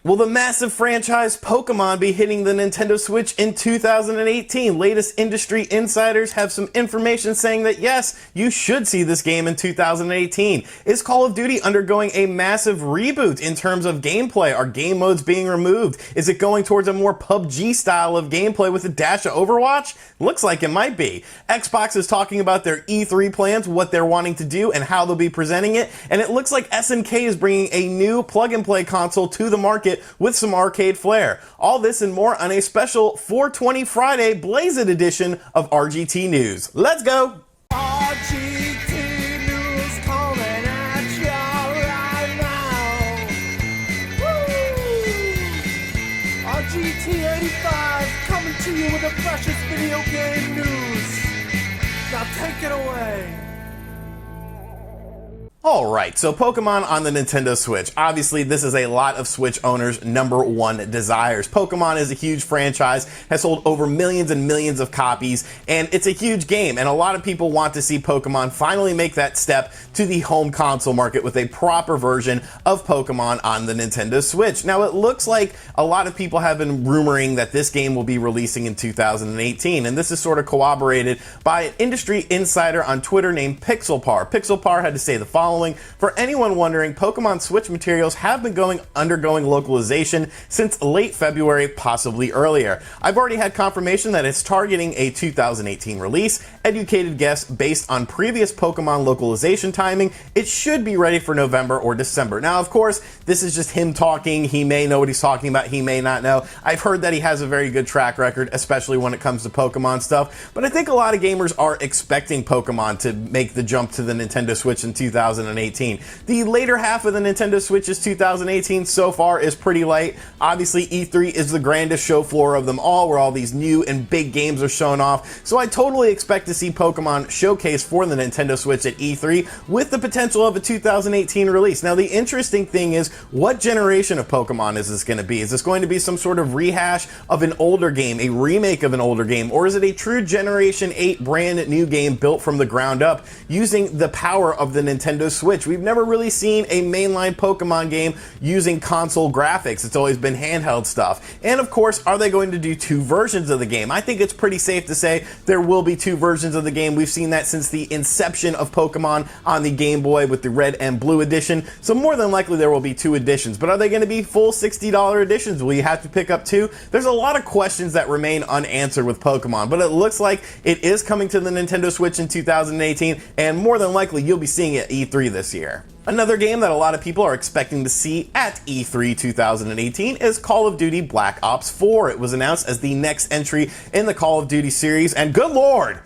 Will the massive franchise Pokemon be hitting the Nintendo Switch in 2018? Latest industry insiders have some information saying that yes, you should see this game in 2018. Is Call of Duty undergoing a massive reboot in terms of gameplay? Are game modes being removed? Is it going towards a more PUBG style of gameplay with a dash of Overwatch? Looks like it might be. Xbox is talking about their E3 plans, what they're wanting to do, and how they'll be presenting it. And it looks like SNK is bringing a new plug-and-play console to the market with some arcade flair. All this and more on a special 420 Friday Blaze It edition of RGT News. Let's go! RGT News coming at you right now. Woo! RGT 85 coming to you with the freshest video game news. Now take it away. Alright, so Pokemon on the Nintendo Switch. Obviously, this is a lot of Switch owners' #1 desires. Pokemon is a huge franchise, has sold over millions and millions of copies, and it's a huge game, and a lot of people want to see Pokemon finally make that step to the home console market with a proper version of Pokemon on the Nintendo Switch. Now, it looks like a lot of people have been rumoring that this game will be releasing in 2018, and this is sort of corroborated by an industry insider on Twitter named Pixelpar. Pixelpar had to say the following: for anyone wondering, Pokemon Switch materials have been undergoing localization since late February, possibly earlier. I've already had confirmation that it's targeting a 2018 release. Educated guess based on previous Pokemon localization timing, it should be ready for November or December. Now, of course, this is just him talking. He may know what he's talking about. He may not know. I've heard that he has a very good track record, especially when it comes to Pokemon stuff. But I think a lot of gamers are expecting Pokemon to make the jump to the Nintendo Switch in 2018. The later half of the Nintendo Switch's 2018 so far is pretty light. Obviously, E3 is the grandest show floor of them all, where all these new and big games are shown off. So I totally expect to see Pokemon showcased for the Nintendo Switch at E3 with the potential of a 2018 release. Now, the interesting thing is, what generation of Pokemon is this going to be? Is this going to be some sort of rehash of an older game, a remake of an older game, or is it a true Generation 8 brand new game built from the ground up using the power of the Nintendo Switch? We've never really seen a mainline Pokemon game using console graphics. It's always been handheld stuff. And of course, are they going to do two versions of the game? I think it's pretty safe to say there will be two versions of the game. We've seen that since the inception of Pokemon on the Game Boy with the Red and Blue edition. So more than likely there will be two editions. But are they going to be full $60 editions? Will you have to pick up two? There's a lot of questions that remain unanswered with Pokemon, but it looks like it is coming to the Nintendo Switch in 2018, and more than likely you'll be seeing it at E3 this year. Another game that a lot of people are expecting to see at E3 2018 is Call of Duty Black Ops 4. It was announced as the next entry in the Call of Duty series, and good lord,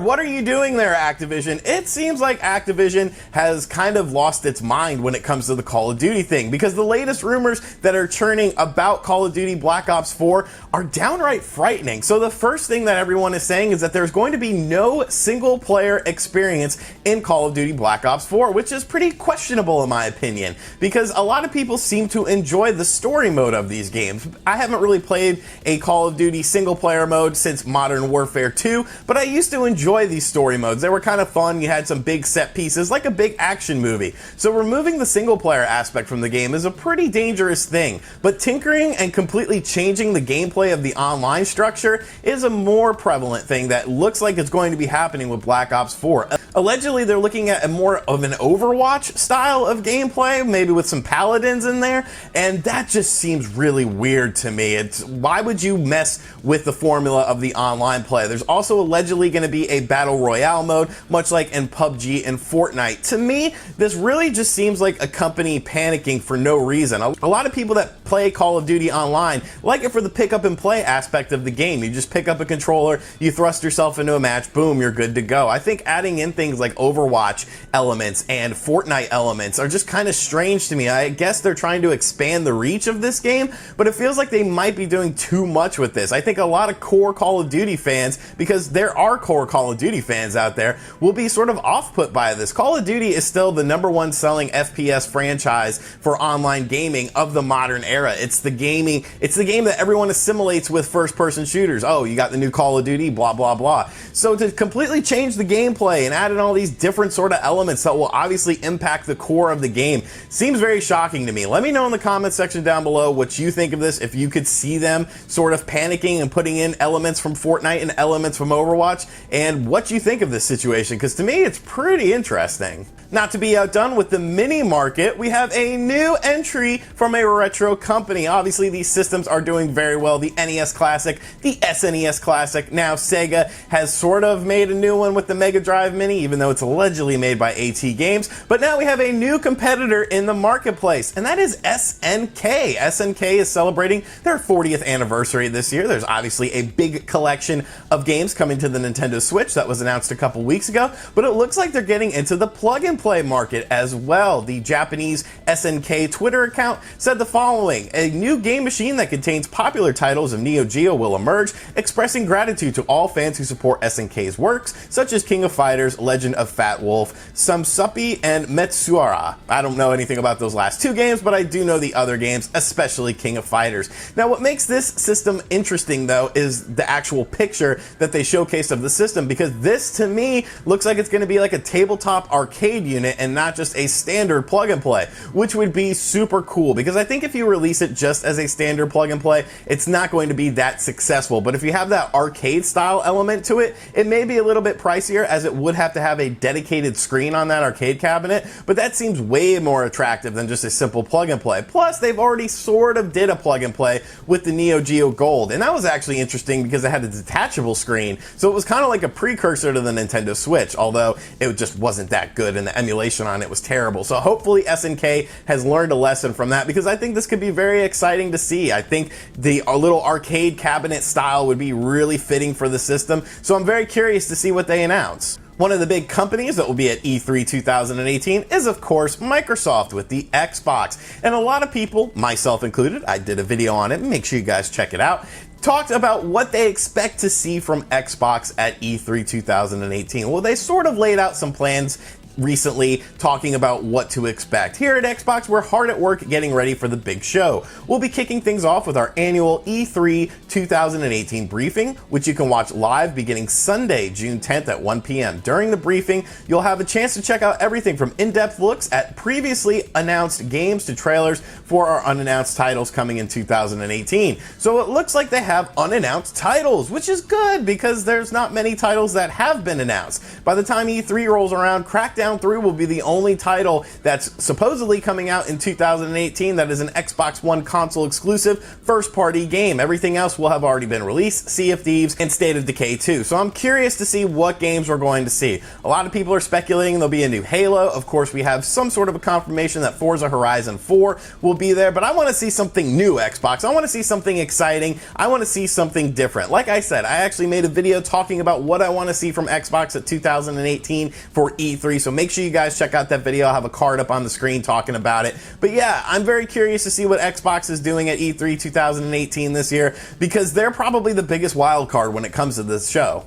what are you doing there, Activision? It seems like Activision has kind of lost its mind when it comes to the Call of Duty thing, because the latest rumors that are churning about Call of Duty Black Ops 4 are downright frightening. So the first thing that everyone is saying is that there's going to be no single player experience in Call of Duty Black Ops 4, which is pretty questionable in my opinion, because a lot of people seem to enjoy the story mode of these games. I haven't really played a Call of Duty single player mode since Modern Warfare 2, but I used to enjoy these story modes. They were kind of fun. You had some big set pieces, like a big action movie. So removing the single player aspect from the game is a pretty dangerous thing, but tinkering and completely changing the gameplay of the online structure is a more prevalent thing that looks like it's going to be happening with Black Ops 4. Allegedly, they're looking at a more of an Overwatch style of gameplay, maybe with some paladins in there, and that just seems really weird to me. Why would you mess with the formula of the online play? There's also allegedly going to be a battle royale mode, much like in PUBG and Fortnite. To me, this really just seems like a company panicking for no reason. A lot of people that play Call of Duty online like it for the pick up and play aspect of the game. You just pick up a controller, you thrust yourself into a match, boom, you're good to go. I think adding in things like Overwatch elements and Fortnite elements are just kind of strange to me. I guess they're trying to expand the reach of this game, but it feels like they might be doing too much with this. I think a lot of core Call of Duty fans, because there are core Call of Duty fans out there, will be sort of off-put by this. Call of Duty is still the #1 selling FPS franchise for online gaming of the modern era. It's the game that everyone assimilates with first-person shooters. Oh, you got the new Call of Duty, blah, blah, blah. So to completely change the gameplay and add in all these different sort of elements that will obviously impact the core of the game. Seems very shocking to me. Let me know in the comment section down below what you think of this, if you could see them sort of panicking and putting in elements from Fortnite and elements from Overwatch, and what you think of this situation, because to me it's pretty interesting. Not to be outdone with the mini market, we have a new entry from a retro company. Obviously, these systems are doing very well. The NES Classic, the SNES Classic. Now, Sega has sort of made a new one with the Mega Drive Mini, even though it's allegedly made by AT Games. But now we have a new competitor in the marketplace, and that is SNK. SNK is celebrating their 40th anniversary this year. There's obviously a big collection of games coming to the Nintendo Switch that was announced a couple weeks ago, but it looks like they're getting into the plug-and-play market as well. The Japanese SNK Twitter account said the following: a new game machine that contains popular titles of Neo-Geo will emerge, expressing gratitude to all fans who support SNK's works, such as King of Fighters, Legend of Fat Wolf, Samsupi, and Metsuara. I don't know anything about those last two games, but I do know the other games, especially King of Fighters. Now, what makes this system interesting, though, is the actual picture that they showcased of the system, because this, to me, looks like it's going to be like a tabletop arcade unit and not just a standard plug and play, which would be super cool, because I think if you release it just as a standard plug and play, it's not going to be that successful. But if you have that arcade style element to it, it may be a little bit pricier, as it would have to have a dedicated screen on that arcade cabinet, but that seems way more attractive than just a simple plug and play. Plus, they've already sort of did a plug and play with the Neo-Geo Gold, and that was actually interesting because it had a detachable screen, so it was kind of like a precursor to the Nintendo Switch, although it just wasn't that good and the emulation on it was terrible. So hopefully SNK has learned a lesson from that, because I think this could be very exciting to see. I think the little arcade cabinet style would be really fitting for the system, so I'm very curious to see what they announce. One of the big companies that will be at E3 2018 is, of course, Microsoft with the Xbox. And a lot of people, myself included, I did a video on it, make sure you guys check it out, talked about what they expect to see from Xbox at E3 2018. Well, they sort of laid out some plans recently, talking about what to expect. Here at Xbox, we're hard at work getting ready for the big show. We'll be kicking things off with our annual E3 2018 briefing, which you can watch live beginning Sunday, June 10th at 1 p.m. During the briefing, you'll have a chance to check out everything from in-depth looks at previously announced games to trailers for our unannounced titles coming in 2018. So it looks like they have unannounced titles, which is good because there's not many titles that have been announced. By the time E3 rolls around, Crackdown 3 will be the only title that's supposedly coming out in 2018 that is an Xbox One console exclusive first-party game. Everything else will have already been released, Sea of Thieves and State of Decay 2. So I'm curious to see what games we're going to see. A lot of people are speculating there'll be a new Halo. Of course, we have some sort of a confirmation that Forza Horizon 4 will be there, but I want to see something new, Xbox. I want to see something exciting. I want to see something different. Like I said, I actually made a video talking about what I want to see from Xbox at 2018 for E3, so make sure you guys check out that video. I'll have a card up on the screen talking about it. But yeah, I'm very curious to see what Xbox is doing at E3 2018 this year, because they're probably the biggest wild card when it comes to this show.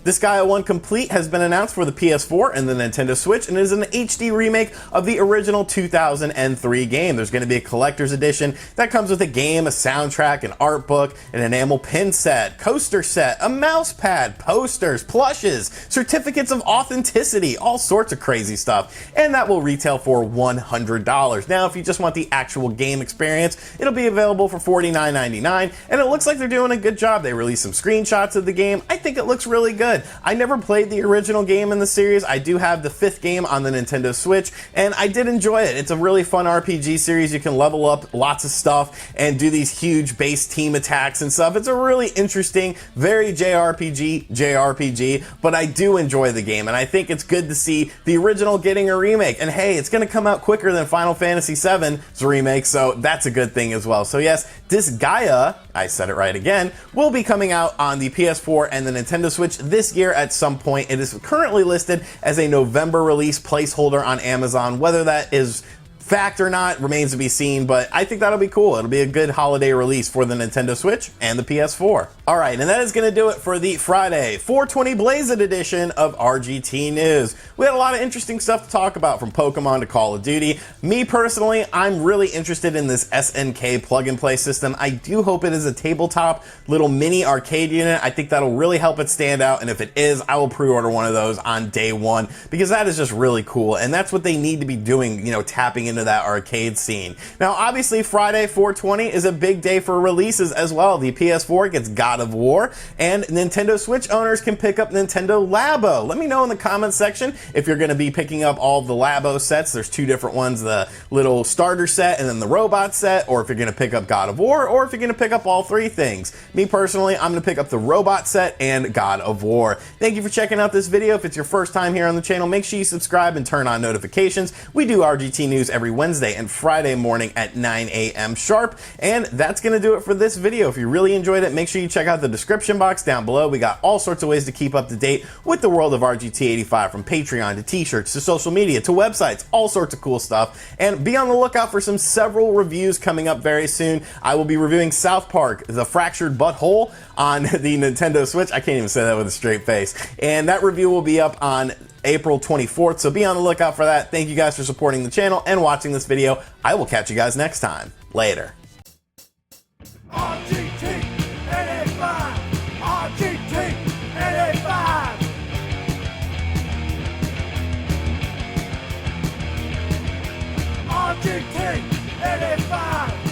Disgaea 1 Complete has been announced for the PS4 and the Nintendo Switch, and is an HD remake of the original 2003 game. There's going to be a collector's edition that comes with a game, a soundtrack, an art book, an enamel pin set, coaster set, a mouse pad, posters, plushes, certificates of authenticity, all sorts of crazy stuff, and that will retail for $100. Now, if you just want the actual game experience, it'll be available for $49.99, and it looks like they're doing a good job. They released some screenshots of the game. I think it looks really good. I never played the original game in the series. I do have the 5th game on the Nintendo Switch, and I did enjoy it. It's a really fun RPG series. You can level up lots of stuff and do these huge base team attacks and stuff. It's a really interesting, very JRPG, but I do enjoy the game, and I think it's good to see the original getting a remake. And hey, it's going to come out quicker than Final Fantasy VII's remake, so that's a good thing as well. So yes, Disgaea, I said it right again, will be coming out on the PS4 and the Nintendo Switch this year at some point. It is currently listed as a November release placeholder on Amazon. Whether that is fact or not remains to be seen, but I think that'll be cool. It'll be a good holiday release for the Nintendo Switch and the PS4. All right, and that is going to do it for the Friday 420 Blazed edition of RGT News. We had a lot of interesting stuff to talk about, from Pokemon to Call of Duty. Me personally, I'm really interested in this SNK plug-and-play system. I do hope it is a tabletop little mini arcade unit. I think that'll really help it stand out, and if it is, I will pre-order one of those on day one, because that is just really cool, and that's what they need to be doing, you know, tapping into that arcade scene. Now, obviously, Friday 420 is a big day for releases as well. The PS4 gets God of War, and Nintendo Switch owners can pick up Nintendo Labo. Let me know in the comments section if you're going to be picking up all of the Labo sets. There's two different ones, the little starter set and then the robot set, or if you're going to pick up God of War, or if you're going to pick up all three things. Me personally, I'm going to pick up the robot set and God of War. Thank you for checking out this video. If it's your first time here on the channel, make sure you subscribe and turn on notifications. We do RGT News every Wednesday and Friday morning at 9 a.m. sharp. And that's going to do it for this video. If you really enjoyed it, make sure you check out the description box down below. We got all sorts of ways to keep up to date with the world of RGT 85, from Patreon to t-shirts to social media to websites, all sorts of cool stuff. And be on the lookout for several reviews coming up very soon. I will be reviewing South Park, The Fractured Butthole, on the Nintendo Switch. I can't even say that with a straight face. And that review will be up on April 24th, so be on the lookout for that. Thank you guys for supporting the channel and watching this video. I will catch you guys next time. Later. RGT 85! RGT 85! RGT 85!